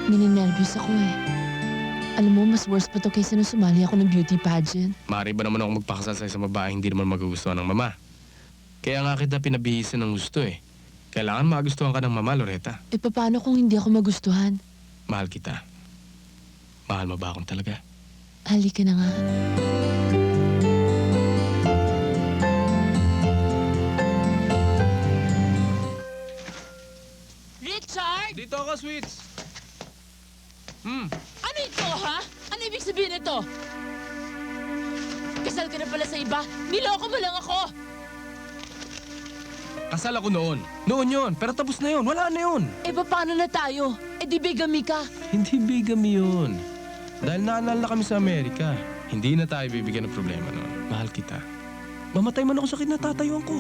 Nininervyos ako eh. Alam mo, mas worse pa to kaysa nung sumali ako ng beauty pageant. Maaari ba naman ako magpakasal sa isang babae hindi naman magugustuhan ng mama? Kaya nga kita pinabihisan ng gusto eh. Kailangan magustuhan ka ng mama, Loretta. E paano kung hindi ako magustuhan? Mahal kita. Mahal mo ba akong talaga? Halika na nga. Richard! Dito ako, sweets! Ano ito, ha? Ano ibig sabihin nito? Kasal ka na pala sa iba? Niloko mo lang ako! Kasal ako noon. Noon yon, pero tapos na yon. Wala na yon. Eh, paano na tayo? Eh, di bigami ka. Hindi bigamy yun. Dahil naanal na kami sa Amerika, hindi na tayo bibigyan ng problema noon. Mahal kita. Mamatay man ako sa kinatatayuan ko.